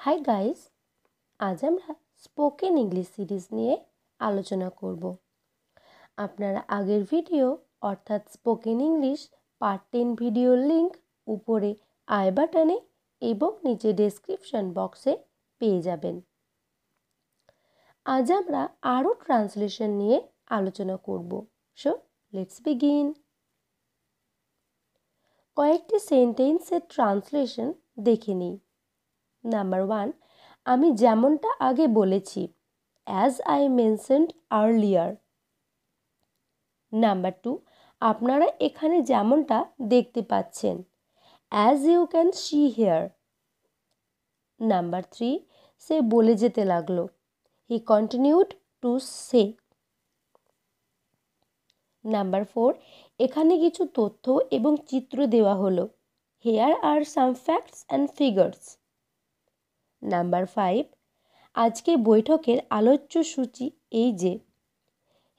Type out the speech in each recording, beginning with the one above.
Hi guys, আজ আমরা spoken English series নিয়ে আলোচনা করব। আপনারা আগের ভিডিও অর্থাৎ স্পোকেন ইংলিশ পার্ট 10 ভিডিওর লিংক উপরে আই বাটনে এবং নিচে ডেসক্রিপশন বক্সে পেয়ে যাবেন। আজ আমরা আরও ট্রান্সলেশন নিয়ে আলোচনা করব। So let's begin. কয়েকটি সেন্টেন্সের ট্রান্সলেশন দেখে নিই। নাম্বার 1, আমি যেমনটা আগে বলেছি, as I mentioned earlier. Number 2, আপনারা এখানে যেমনটা দেখতে পাচ্ছেন, as you can see here. Number 3, সে বলে যেতে লাগলো, he continued to say. Number 4, এখানে কিছু তথ্য এবং চিত্র দেওয়া হলো, here are some facts and figures. Number 5, আজকে বৈঠকের আলোচ্য সূচি এই যে,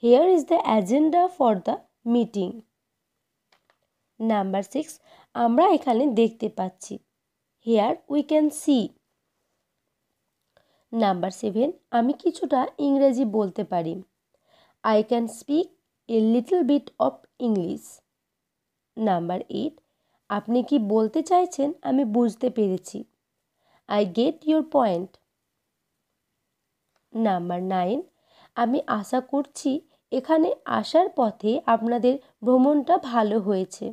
here is the agenda for the meeting. Number 6, আমরা এখানে দেখতে পাচ্ছি, here we can C. Number 7, আমি কিছুটা ইংরেজি বলতে পারি, I can speak a little bit of English. Number 8, আপনি কি বলতে চাইছেন আমি বুঝতে পেরেছি, I get your point. Number 9, আমি আশা করছি এখানে আসার পথে আপনাদের ভ্রমণটা ভালো হয়েছে,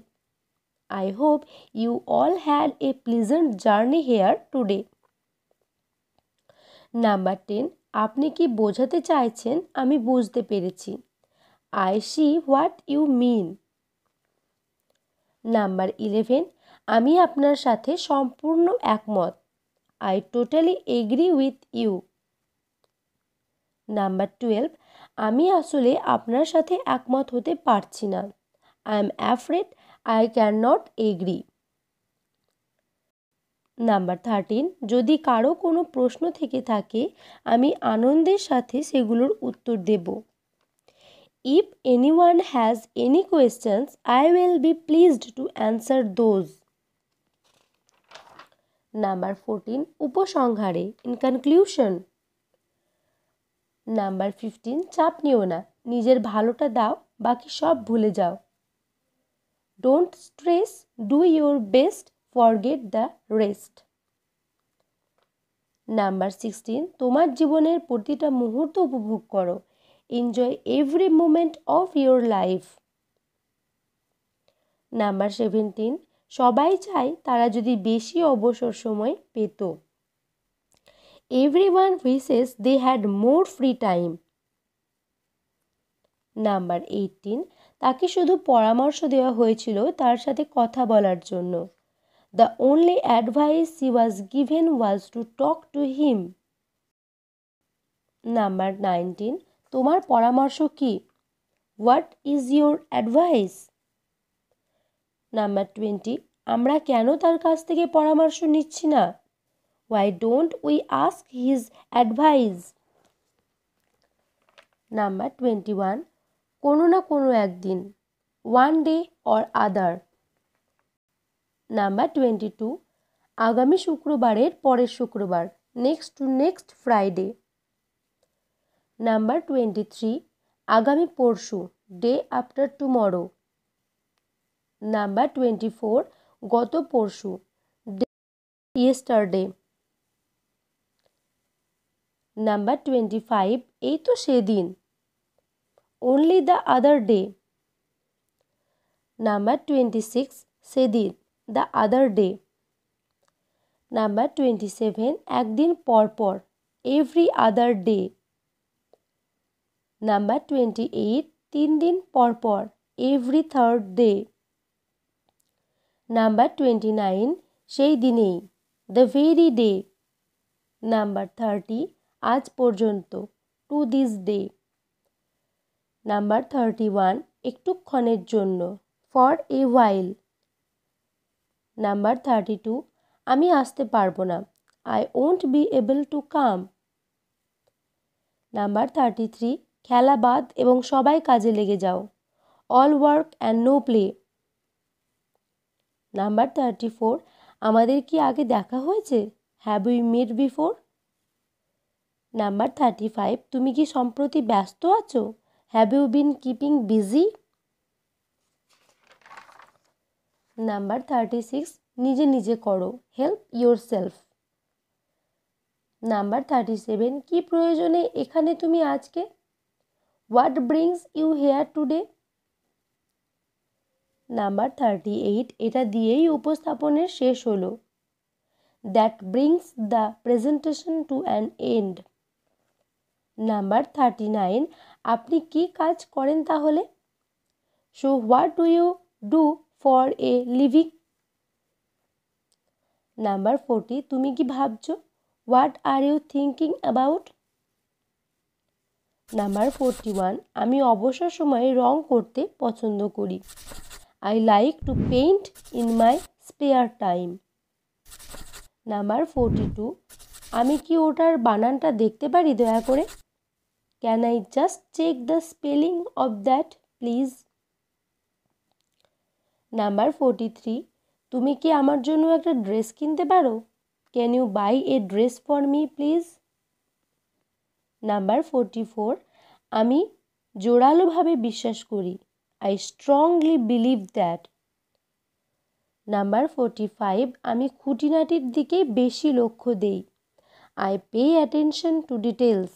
I hope you all had a pleasant journey here today. Number 10, আপনি কি বোঝাতে চাইছেন আমি বুঝতে পেরেছি, I see what you mean. Number 11, আমি আপনার সাথে সম্পূর্ণ একমত, I totally agree with you. Number 12, আমি আসলে আপনার সাথে একমত হতে পারছি না, I am afraid I can not agree. Number 13, যদি কারো কোনো প্রশ্ন থেকে থাকে আমি আনন্দের সাথে সেগুলোর উত্তর দেব, if anyone has any questions I will be pleased to answer those. Number 14, উপসংহারে ইন কনক্লুশন। নাম্বার 15, চাপ নিও না, নিজের ভালোটা দাও, বাকি সব ভুলে যাও, don't stress, do your best, forget the rest. Number 16, তোমার জীবনের প্রতিটা মুহূর্ত উপভোগ করো, enjoy every moment of your life. Number 17, সবাই চায় তারা যদি বেশি অবসর সময় পেত, everyone wishes they had more free time. Number 18, তাকে শুধু পরামর্শ দেওয়া হয়েছিল তার সাথে কথা বলার জন্য, the only advice she was given was to talk to him. Number 19, তোমার পরামর্শ কি, what is your advice. Number 20, আমরা কেন তার কাছ থেকে পরামর্শ নিচ্ছি না, why don't we ask his advice. Number 21, কোনো না কোনো একদিন, one day or other. Number 22, আগামী শুক্রবারের পরের শুক্রবার, next to next Friday. Number 23, আগামী পরশু, ডে আফটার টুমরো। নাম্বার 24, গত পরশু, ডে ইয়েস্টারডে। নাম্বার 25, এই তো সেদিন, only the other day. Number 26, সেদিন, দ্য আদার ডে। নাম্বার 27, একদিন পর পর, এভরি আদার ডে। নাম্বার 28, 3 দিন পর পর, এভরি থার্ড ডে। নাম্বার 29, সেই দিনেই, দ্য ভেরি ডে। নাম্বার 30, আজ পর্যন্ত, টু দিস ডে। নাম্বার 31, একটুক্ষণের জন্য, ফর এ হোয়াইল। নাম্বার 32, আমি আসতে পারবো না, I won't be able to come. Number 33, খেলা বাদ এবং সবাই কাজে লেগে যাও, all work and no play. Number 34, আমাদের কি আগে দেখা হয়েছে, have we met before? Number 35, তুমি কি সম্প্রতি ব্যস্ত আছো? Have you been keeping busy? Number 36, নিজে নিজে করো, হেল্প ইয়োর সেলফ। নাম্বার 37, কি প্রয়োজনে এখানে তুমি আজকে? What brings you here today? Number 38, এটা দিয়েই উপস্থাপনের শেষ হলো। That brings the presentation to an end. Number 39, আপনি কি কাজ করেন তাহলে? So what do you do for a living? Number 40, তুমি কি ভাবছো? What are you thinking about? Number 41, আমি অবসর সময়ে রং করতে পছন্দ করি। I like to paint in my spare time. Number 42, আমি কি ওটার বানানটা দেখতে পারি দয়া করে? Can I just check the spelling of that please? Number 43, তুমি কি আমার জন্য একটা ড্রেস কিনতে পারো? Can you buy a dress for me please? Number 44, আমি জোরালোভাবে বিশ্বাস করি। I strongly believe that. Number 45, আমি খুঁটিনাটির দিকে বেশি লক্ষ্য দেই। I pay attention to details.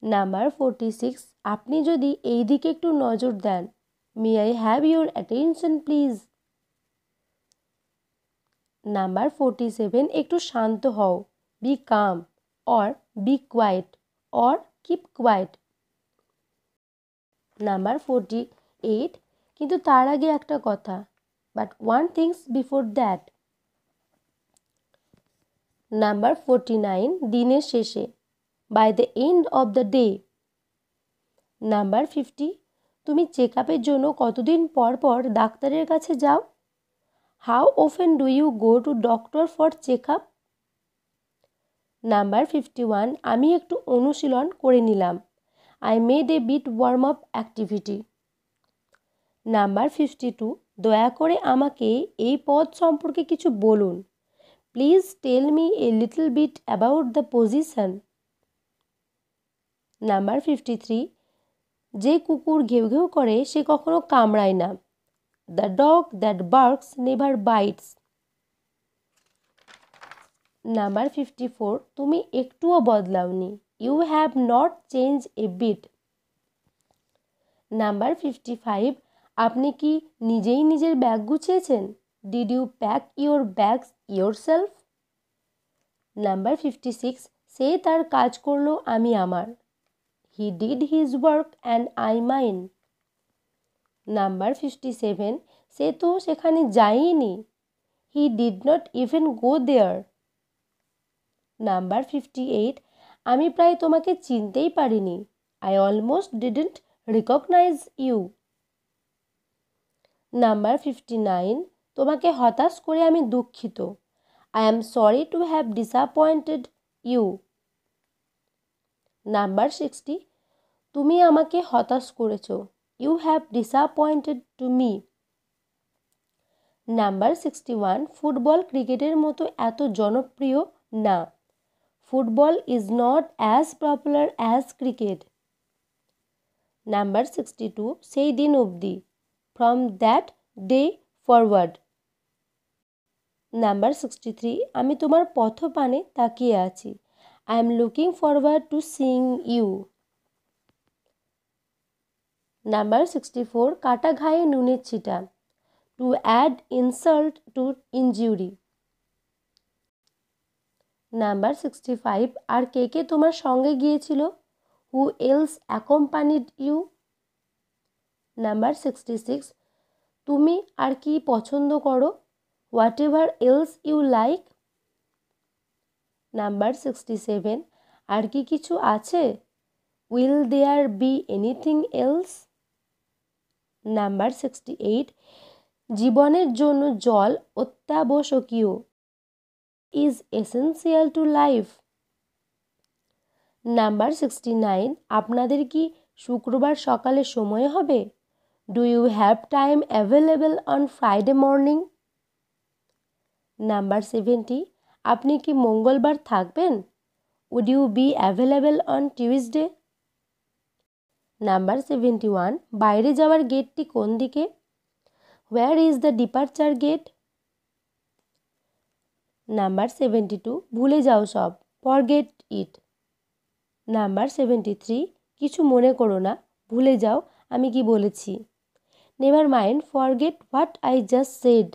Number 46, আপনি যদি এই দিকে একটু নজর দেন। May I have your attention please? Number 47, একটু শান্ত হও। Be calm or be quiet or keep quiet. Number 48, কিন্তু তার আগে একটা কথা। But one things before that. Number 49, দিনের শেষে। By the end of the day. Number 50, তুমি চেক আপের জন্য কতদিন পর পর ডাক্তারের কাছে যাও? How often do you go to doctor for check up? Number 51, আমি একটু অনুশীলন করে নিলাম। I made a bit warm up activity. Number 52, দয়া করে আমাকে এই পদ সম্পর্কে কিছু বলুন। Please tell me a little bit about the position. Number 53, যে কুকুর ঘেউ ঘেউ করে সে কখনো কামড়ায় না। The dog that barks never bites. Number 54, তুমি একটুও বদলাওনি। You have not change a bit. Number 55, আপনি কি নিজেই নিজের ব্যাগ গুছিয়েছেন? Did you pack your bags yourself? Number 56, সে তার কাজ করলো, আমি আমার। He did his work and I mine. Number 57, সে তো সেখানে যায়নি। He did not even go there. Number 58, আমি প্রায় তোমাকে চিনতেই পারিনি। I almost didn't recognise you. Number 59, তোমাকে হতাশ করে আমি দুঃখিত। I am sorry to have disappointed you. Number 60, তুমি আমাকে হতাশ করেছ। You have disappointed to me. Number 61, football ক্রিকেটের মতো এত জনপ্রিয় না। Football is not as popular as cricket. Number 62, সেই দিন অবধি। From that day forward. Number 63, আমি তোমার পথপানে তাকিয়ে আছি। I am looking forward to seeing you. Number 64, কাটা ঘায়ে নুনের ছিটা। To add insult to injury. Number 65, আর কে কে তোমার সঙ্গে গিয়েছিল? Who else accompanied you? Number 66, তুমি আর কি পছন্দ করো? Whatever else you like. Number 67, আর কি কিছু আছে? Will there be anything else? Number 68, জীবনের জন্য জল অত্যাবশ্যকীয়। Is essential to life. Number 69, আপনাদের কি শুক্রবার সকালে সময় হবে? Do you have time available on Friday morning? Number 70, আপনি কি মঙ্গলবার থাকবেন? Would you be available on Tuesday? Number 71, বাইরে যাওয়ার গেটটি কোন দিকে? Where is the departure gate? Number 72, ভুলে যাও সব, ফরগেট ইট। নাম্বার 73, কিছু মনে করো না, ভুলে যাও আমি কি বলেছি। Never mind, forget what I just shed.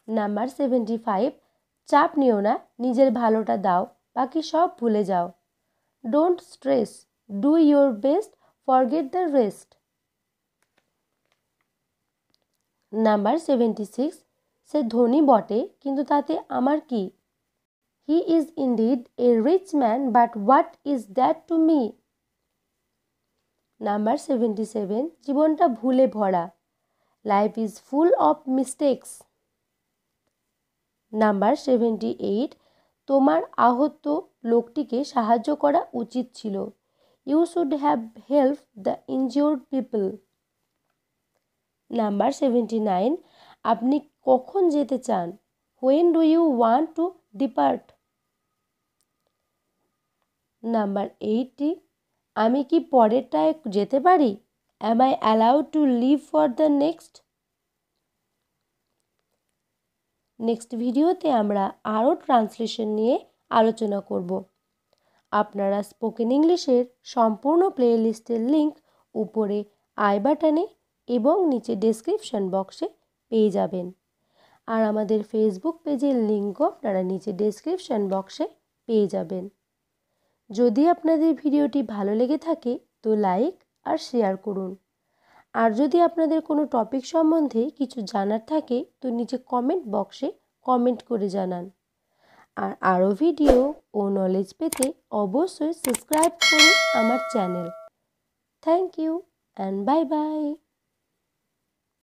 Number 75, চাপ নিও না, নিজের ভালোটা দাও, বাকি সব ভুলে যাও। Don't stress, do your best, forget the rest. Number 76, সে ধনী বটে কিন্তু তাতে আমার কি? He is indeed a rich man but what is that to me? Number 77, জীবনটা ভুলে ভরা, life is full of mistakes. Number 78, তোমার আহত লোকটিকে সাহায্য করা উচিত ছিল। You should have help the injured people. Number 79, আপনি কখন যেতে চান? When do you want to depart? Number 80, আমি কি পরেরটায় যেতে পারি? Am I allowed to leave for the next? Next ভিডিওতে আমরা আরও ট্রান্সলেশন নিয়ে আলোচনা করব। আপনারা স্পোকেন ইংলিশের সম্পূর্ণ প্লেলিস্টের লিংক উপরে আই বাটনে এবং নিচে ডেসক্রিপশন বক্সে পেয়ে যাবেন। আর আমাদের ফেসবুক পেজের লিঙ্কও আপনারা নিচে ডেসক্রিপশন বক্সে পেয়ে যাবেন। যদি আপনাদের ভিডিওটি ভালো লেগে থাকে তো লাইক আর শেয়ার করুন। আর যদি আপনাদের কোনো টপিক সম্বন্ধে কিছু জানার থাকে তো নিচে কমেন্ট বক্সে কমেন্ট করে জানান। আর আরও ভিডিও ও নলেজ পেতে অবশ্যই সাবস্ক্রাইব করুন আমার channel. Thank you and bye by.